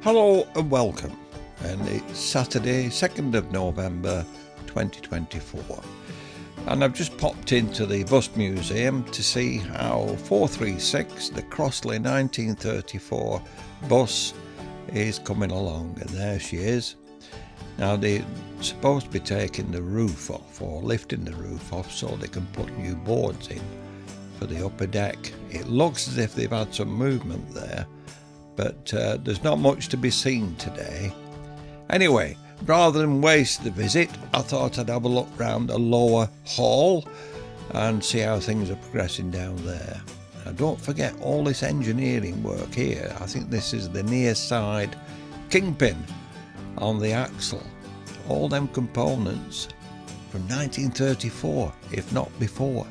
Hello and welcome, and it's Saturday 2nd of November 2024, and I've just popped into the bus museum to see how 436, the Crossley 1934 bus, is coming along, and there she is. Now they're supposed to be taking the roof off, or lifting the roof off, so they can put new boards in for the upper deck. It looks as if they've had some movement there, but there's not much to be seen today. Anyway, rather than waste the visit, I thought I'd have a look round the lower hall and see how things are progressing down there. Now don't forget all this engineering work here. I think this is the near side kingpin on the axle. All them components from 1934, if not before.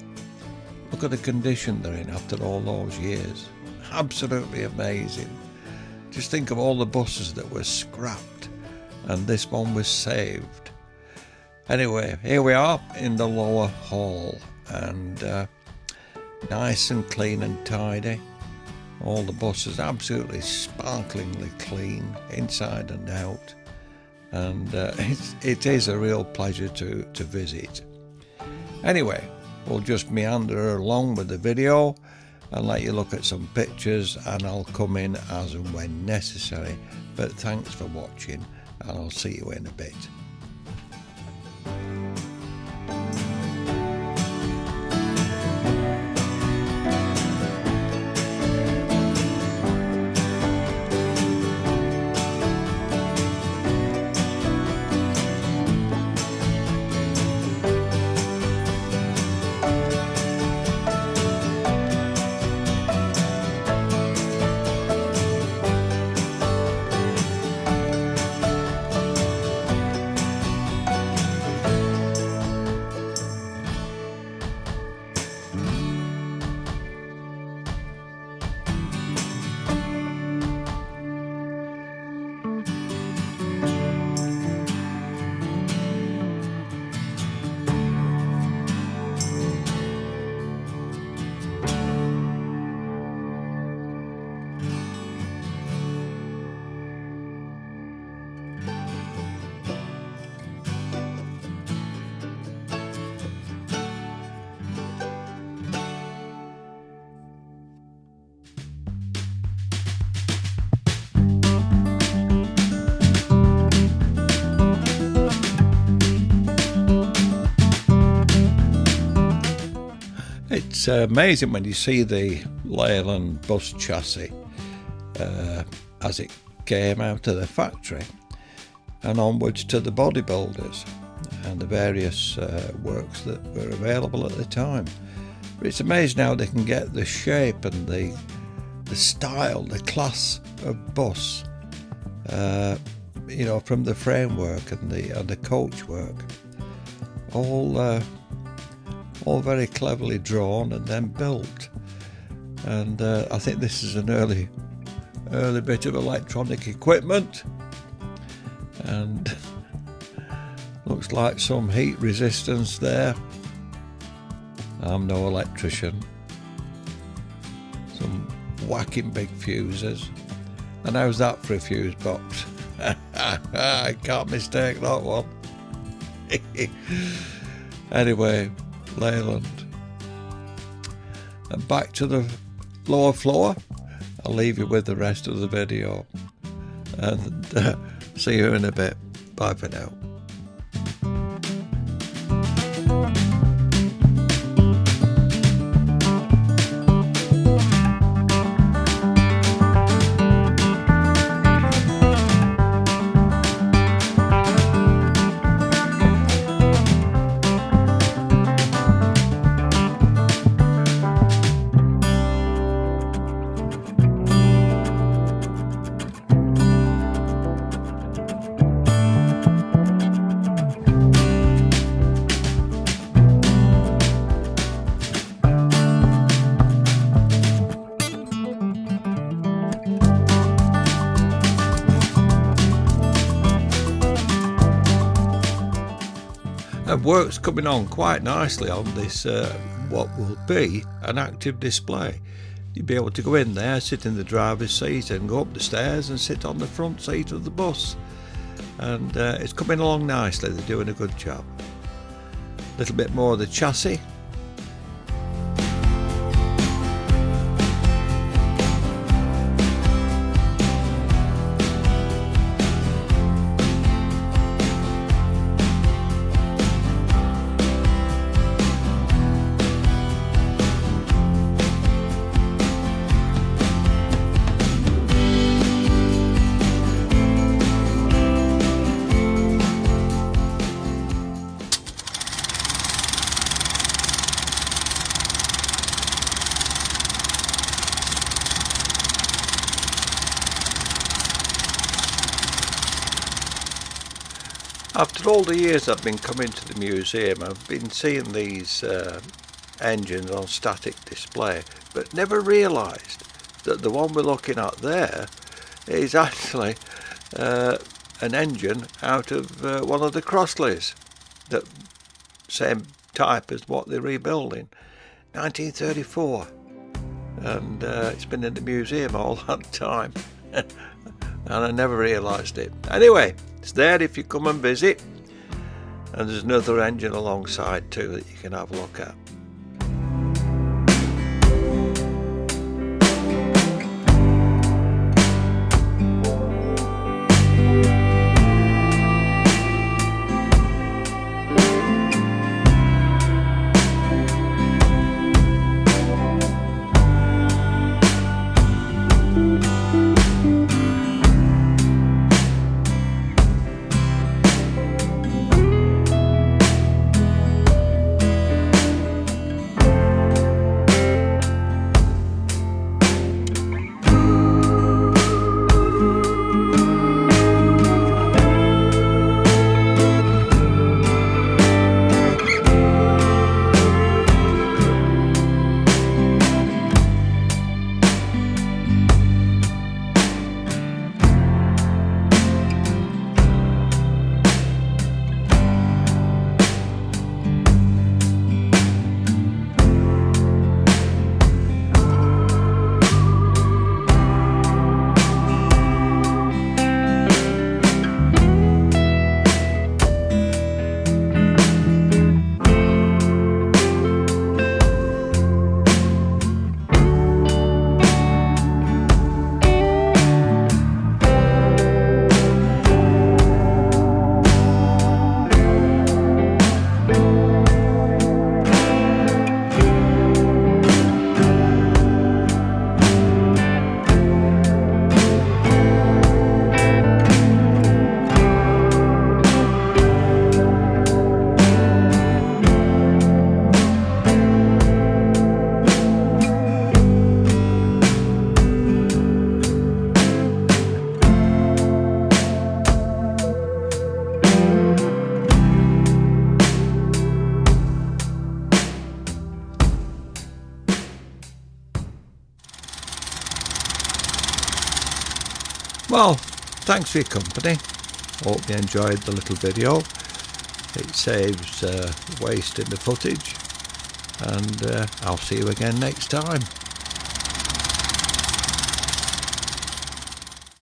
Look at the condition they're in after all those years. Absolutely amazing. Just think of all the buses that were scrapped and this one was saved. Anyway, here we are in the lower hall, and nice and clean and tidy. All the buses absolutely sparklingly clean inside and out, and it is a real pleasure to visit. Anyway, we'll just meander along with the video and let you look at some pictures, and I'll come in as and when necessary. But thanks for watching, and I'll see you in a bit. It's amazing when you see the Leyland bus chassis as it came out of the factory and onwards to the bodybuilders and the various works that were available at the time. But it's amazing how they can get the shape and the style, the class of bus, from the framework and the coach work, all very cleverly drawn and then built. And I think this is an early bit of electronic equipment, and looks like some heat resistance there. I'm no electrician. Some whacking big fuses, and how's that for a fuse box? I can't mistake that one. Anyway, Leyland. And back to the lower floor. I'll leave you with the rest of the video, and see you in a bit. Bye for now. And work's coming on quite nicely on this what will be an active display. you'd be able to go in there, sit in the driver's seat and go up the stairs and sit on the front seat of the bus. And it's coming along nicely, they're doing a good job. A little bit more of the chassis. After all the years I've been coming to the museum, I've been seeing these engines on static display, but never realised that the one we're looking at there is actually an engine out of one of the Crossleys, that same type as what they're rebuilding, 1934, and it's been in the museum all that time. And I never realised it. Anyway, it's there if you come and visit, and there's another engine alongside too that you can have a look at. Well, thanks for your company. Hope you enjoyed the little video. It saves waste in the footage, and I'll see you again next time.